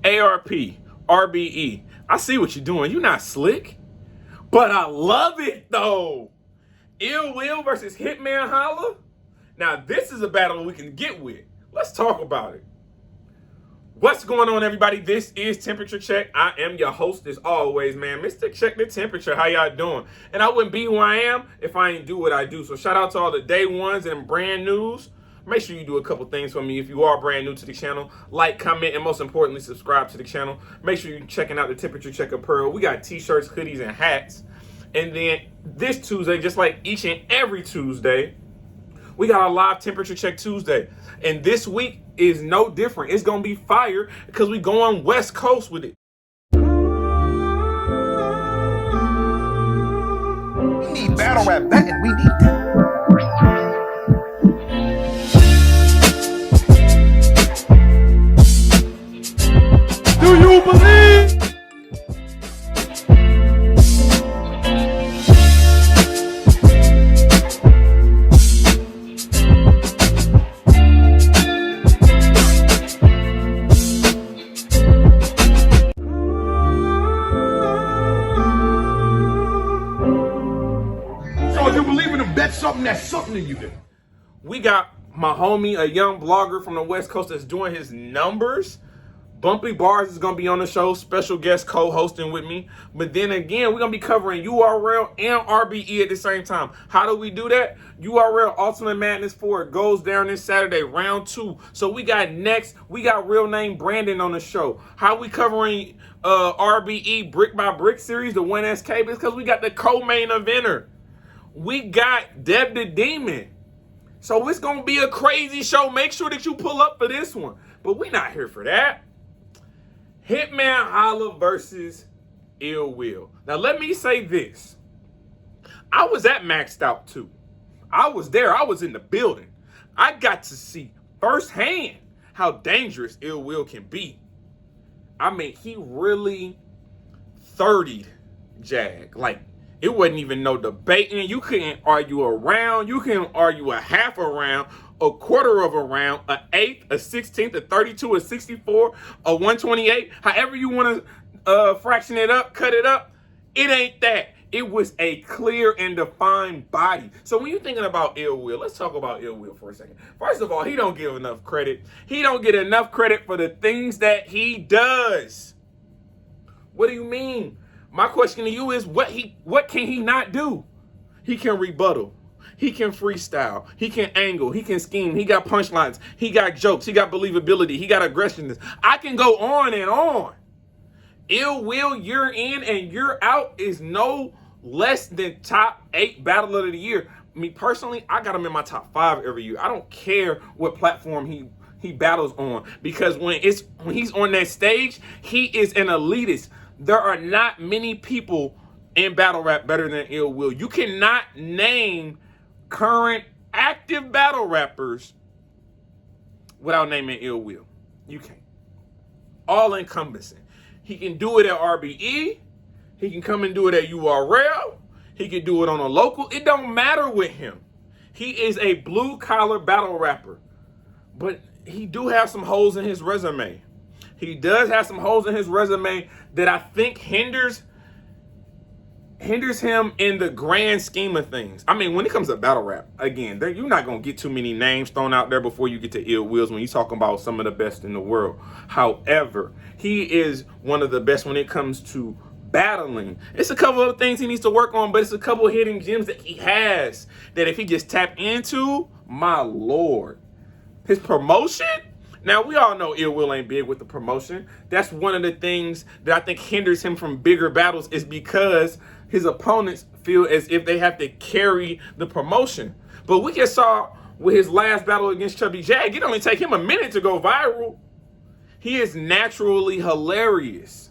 ARP, RBE. I see what you're doing. You're not slick. But I love it, though. Ill Will versus Hitman Holla. Now, this is a battle we can get with. Let's talk about it. What's going on, everybody? This is Temperature Check. I am your host, as always, man. Mr. Check the Temperature. How y'all doing? And I wouldn't be who I am if I ain't do what I do. So shout out to all the day ones and brand news. Make sure you do a couple things for me if you are brand new to the channel. Like, comment, and most importantly, subscribe to the channel. Make sure you're checking out the Temperature Check Apparel. We got t-shirts, hoodies, and hats. And then this Tuesday, just like each and every Tuesday, we got our live Temperature Check Tuesday. And this week is no different. It's going to be fire because we go on West Coast with it. We need battle rap that, and we need that. Do you believe? So if you believe in them, bet something that's something to you then. We got my homie, a young blogger from the West Coast that's doing his numbers. Bumpy Bars is going to be on the show, special guest co-hosting with me. But then again, we're going to be covering URL and RBE at the same time. How do we do that? URL Ultimate Madness 4 goes down this Saturday, round 2. So we got real name Brandon on the show. How we covering RBE Brick by Brick series, the 1SK? Because we got the co-main eventer. We got Deb the Demon. So it's going to be a crazy show. Make sure that you pull up for this one. But we're not here for that. Hitman Holla versus Ill Will. Now, let me say this. I was at MAXOUT too. I was there. I was in the building. I got to see firsthand how dangerous Ill Will can be. I mean, he really 30'd Jag. Like, it wasn't even no debating. You couldn't argue a round. You couldn't argue a half a round, a quarter of a round, an eighth, a 16th, a 32, a 64, a 128. However you want to fraction it up, cut it up. It ain't that. It was a clear and defined body. So when you're thinking about Ill Will, let's talk about Ill Will for a second. First of all, he don't give enough credit. He don't get enough credit for the things that he does. What do you mean? My question to you is, what can he not do? He can rebuttal. He can freestyle. He can angle. He can scheme. He got punchlines. He got jokes. He got believability. He got aggressiveness. I can go on and on. Ill Will, you're in and you're out is no less than top 8 battle of the year. Me personally, I got him in my top 5 every year. I don't care what platform he battles on, because when he's on that stage, he is an elitist. There are not many people in battle rap better than Ill Will. You cannot name current active battle rappers without naming Ill Will. You can't. All encompassing. He can do it at RBE. He can come and do it at URL. He can do it on a local. It don't matter with him. He is a blue collar battle rapper. But he do have some holes in his resume. He does have some holes in his resume that I think hinders him in the grand scheme of things. I mean, when it comes to battle rap, again, you're not going to get too many names thrown out there before you get to Ill Wills when you're talking about some of the best in the world. However, he is one of the best when it comes to battling. It's a couple of things he needs to work on, but it's a couple of hidden gems that he has that if he just tap into, my Lord. His promotion? Now, we all know Ill Will ain't big with the promotion. That's one of the things that I think hinders him from bigger battles, is because his opponents feel as if they have to carry the promotion. But we just saw with his last battle against Chubby Jag, it only take him a minute to go viral. He is naturally hilarious.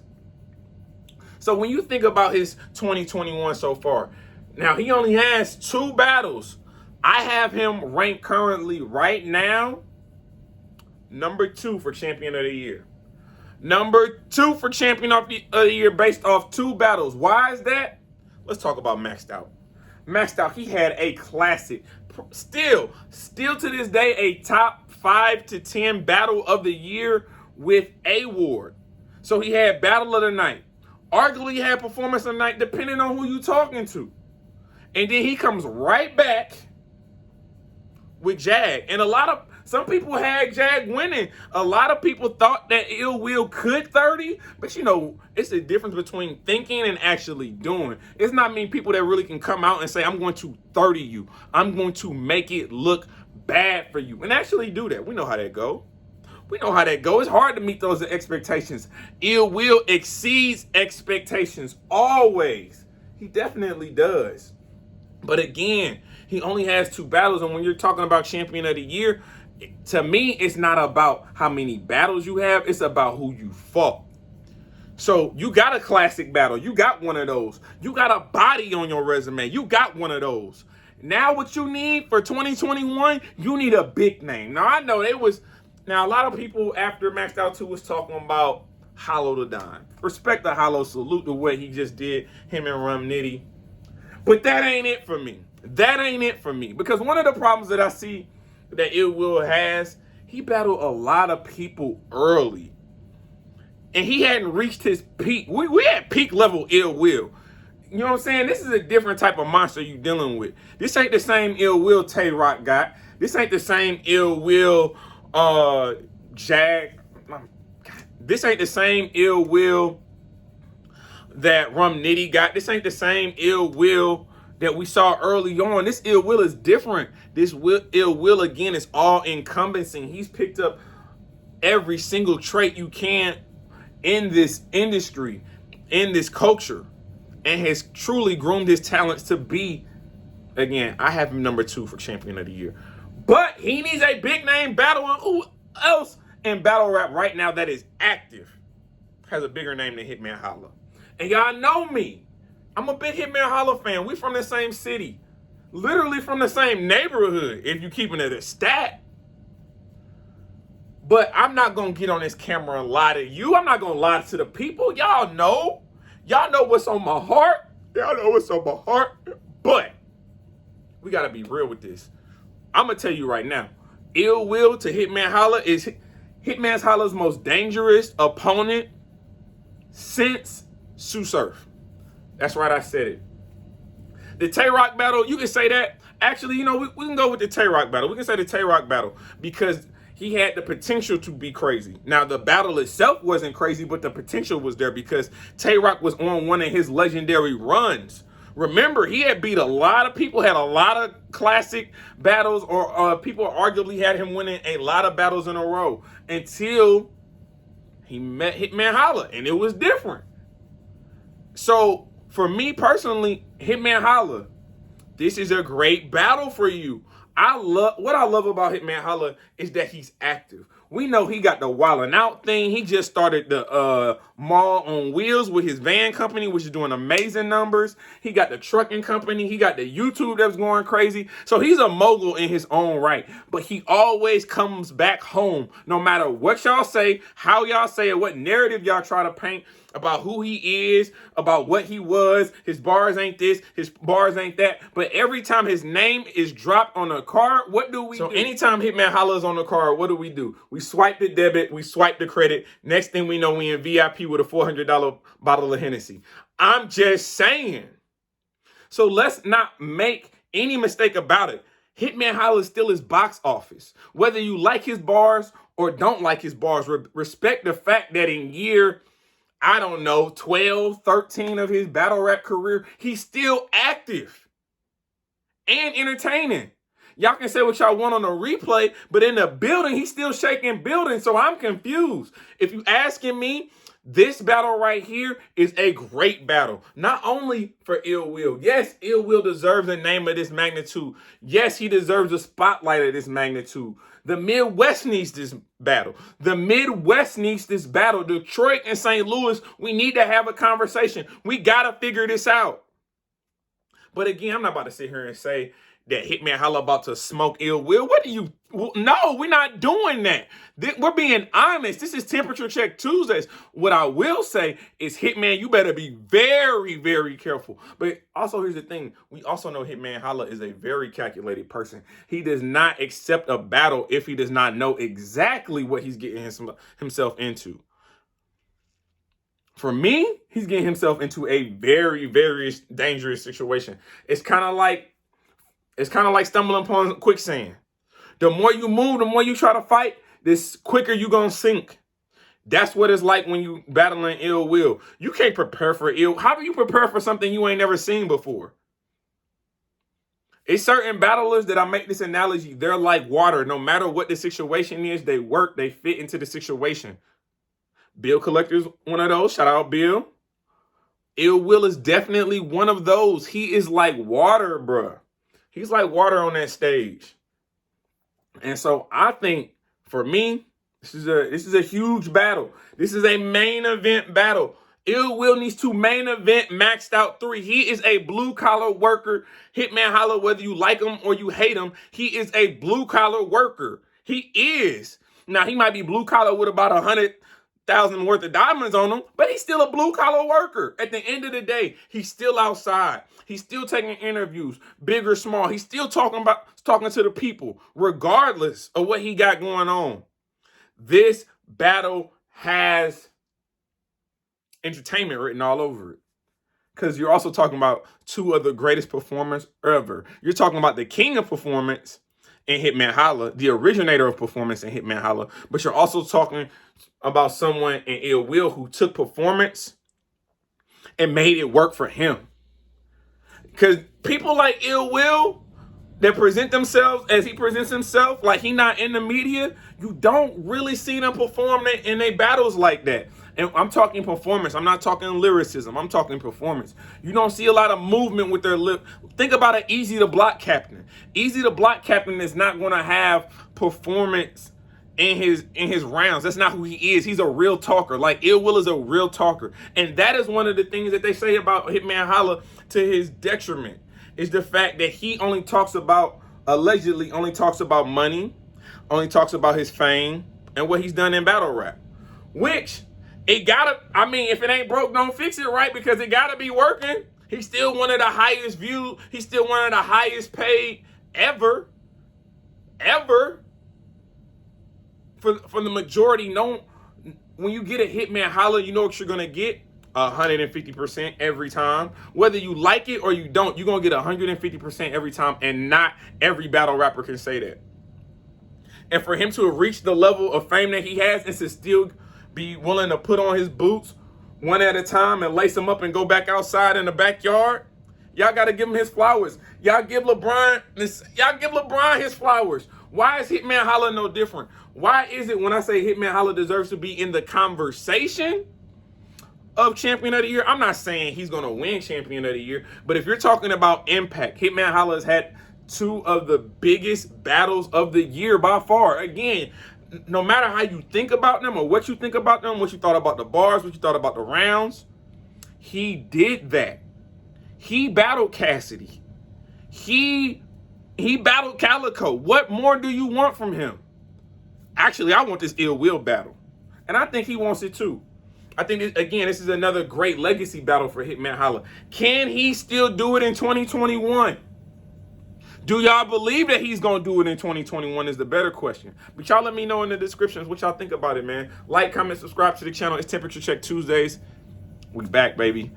So when you think about his 2021 so far, now he only has 2 battles. I have him ranked currently right now number 2 for champion of the year. Number 2 for champion of the year based off 2 battles. Why is that? Let's talk about MAXOUT. MAXOUT, he had a classic, still to this day, a top 5 to 10 battle of the year with A Ward. So he had battle of the night. Arguably he had performance of the night, depending on who you talking to. And then he comes right back with Jag. And some people had Jag winning. A lot of people thought that Ill Will could 30, but it's the difference between thinking and actually doing. It's not many people that really can come out and say, I'm going to 30 you. I'm going to make it look bad for you. And actually do that. We know how that go. It's hard to meet those expectations. Ill Will exceeds expectations always. He definitely does. But again, he only has 2 battles. And when you're talking about champion of the year, to me, it's not about how many battles you have. It's about who you fought. So you got a classic battle. You got one of those. You got a body on your resume. You got one of those. Now what you need for 2021, you need a big name. Now I know a lot of people after MAXOUT 2 was talking about Hollow the Don. Respect the Hollow, salute to what he just did, him and Rum Nitty. But that ain't it for me. Because one of the problems that I see that Ill Will has, he battled a lot of people early. And he hadn't reached his peak. We had peak level Ill Will. You know what I'm saying? This is a different type of monster you dealing with. This ain't the same Ill Will Tay-Rock got. This ain't the same Ill Will Jag. This ain't the same Ill Will that Rum Nitty got. This ain't the same Ill Will that we saw early on. This Ill Will is different. This Ill Will, again, is all encompassing. He's picked up every single trait you can in this industry, in this culture, and has truly groomed his talents to be, again, I have him number 2 for champion of the year. But he needs a big name battle. And who else in battle rap right now that is active has a bigger name than Hitman Holla? And y'all know me. I'm a big Hitman Holla fan. We from the same city. Literally from the same neighborhood, if you're keeping it a stat. But I'm not going to get on this camera and lie to you. I'm not going to lie to the people. Y'all know. Y'all know what's on my heart. But we got to be real with this. I'm going to tell you right now. Ill Will to Hitman Holla is Hitman Holla's most dangerous opponent since Sue Surf. That's right, I said it. The Tay-Rock battle, you can say that. Actually, we can go with the Tay-Rock battle. We can say the Tay-Rock battle because he had the potential to be crazy. Now, the battle itself wasn't crazy, but the potential was there because Tay-Rock was on one of his legendary runs. Remember, he had beat a lot of people, had a lot of classic battles, or people arguably had him winning a lot of battles in a row until he met Hitman Holla, and it was different. So, for me personally, Hitman Holla, this is a great battle for you. What I love about Hitman Holla is that he's active. We know he got the Wildin' Out thing. He just started the Mall on Wheels with his van company, which is doing amazing numbers. He got the trucking company. He got the YouTube that's going crazy. So he's a mogul in his own right. But he always comes back home, no matter what y'all say, how y'all say it, what narrative y'all try to paint about who he is, about what he was. His bars ain't this, his bars ain't that. But every time his name is dropped on a card, what do we do? So anytime Hitman Holla is on the card, what do? We swipe the debit, we swipe the credit. Next thing we know, we in VIP with a $400 bottle of Hennessy. I'm just saying. So let's not make any mistake about it. Hitman Holla still is box office. Whether you like his bars or don't like his bars, respect the fact that in year 12, 13 of his battle rap career, he's still active and entertaining. Y'all can say what y'all want on the replay, but in the building, he's still shaking building, so I'm confused. If you asking me, this battle right here is a great battle. Not only for Ill Will. Yes, Ill Will deserves a name of this magnitude. Yes, he deserves a spotlight of this magnitude. The Midwest needs this battle. Detroit and St. Louis, we need to have a conversation. We got to figure this out. But again, I'm not about to sit here and say that Hitman Holla about to smoke Ill Will. No, we're not doing that. We're being honest. This is Temperature Check Tuesdays. What I will say is, Hitman, you better be very, very careful. But also, here's the thing. We also know Hitman Holla is a very calculated person. He does not accept a battle if he does not know exactly what he's getting himself into. For me, he's getting himself into a very, very dangerous situation. It's kind of like stumbling upon quicksand. The more you move, the more you try to fight, this quicker you gonna sink. That's what it's like when you battling ill will. You can't prepare for ill. How do you prepare for something you ain't never seen before? It's certain battlers that I make this analogy. They're like water. No matter what the situation is, they work, they fit into the situation. Bill Collector's one of those. Shout out Bill. Ill Will is definitely one of those. He is like water, bruh. He's like water on that stage. And so I think for me, this is a huge battle. This is a main event battle. Ill Will needs to main event Maxed Out 3. He is a blue-collar worker. Hitman Holla, whether you like him or you hate him, he is a blue-collar worker. He is. Now, he might be blue-collar with about 100,000 worth of diamonds on him, but he's still a blue-collar worker. At the end of the day, he's still outside. He's still taking interviews, big or small. He's still talking to the people, regardless of what he got going on. This battle has entertainment written all over it. Because you're also talking about two of the greatest performers ever. You're talking about the king of performance in Hitman Holla, the originator of performance in Hitman Holla. But you're also talking about someone in Ill Will who took performance and made it work for him. Because people like Ill Will that present themselves as he presents himself, like he not in the media, you don't really see them perform in their battles like that. And I'm talking performance. I'm not talking lyricism. I'm talking performance. You don't see a lot of movement with their lip. Think about an Easy to Block captain. Easy to Block captain is not going to have performance in his rounds. That's not who he is. He's a real talker. Like Ill Will is a real talker. And that is one of the things that they say about Hitman Holla to his detriment, is the fact that he allegedly only talks about money, only talks about his fame and what he's done in battle rap. Which, if it ain't broke, don't fix it, right? Because it gotta be working. He's still one of the highest viewed. He's still one of the highest paid ever. For the majority, when you get a Hitman Holla, you know what you're gonna get. 150% every time. Whether you like it or you don't, you're gonna get 150% every time, and not every battle rapper can say that. And for him to have reached the level of fame that he has and to still be willing to put on his boots one at a time and lace them up and go back outside in the backyard, y'all gotta give him his flowers. Y'all give LeBron his flowers. Why is Hitman Holla no different? Why is it when I say Hitman Holla deserves to be in the conversation of Champion of the Year? I'm not saying he's going to win Champion of the Year, but if you're talking about impact, Hitman Holla has had two of the biggest battles of the year by far. Again, no matter how you think about them or what you think about them, what you thought about the bars, what you thought about the rounds, he did that. He battled Cassidy. He battled Calico. What more do you want from him? Actually, I want this Ill Will battle, and I think he wants it too. I think, this is another great legacy battle for Hitman Holla. Can he still do it in 2021? Do y'all believe that he's going to do it in 2021 is the better question. But y'all let me know in the descriptions what y'all think about it, man. Like, comment, subscribe to the channel. It's Temperature Check Tuesdays. We back, baby.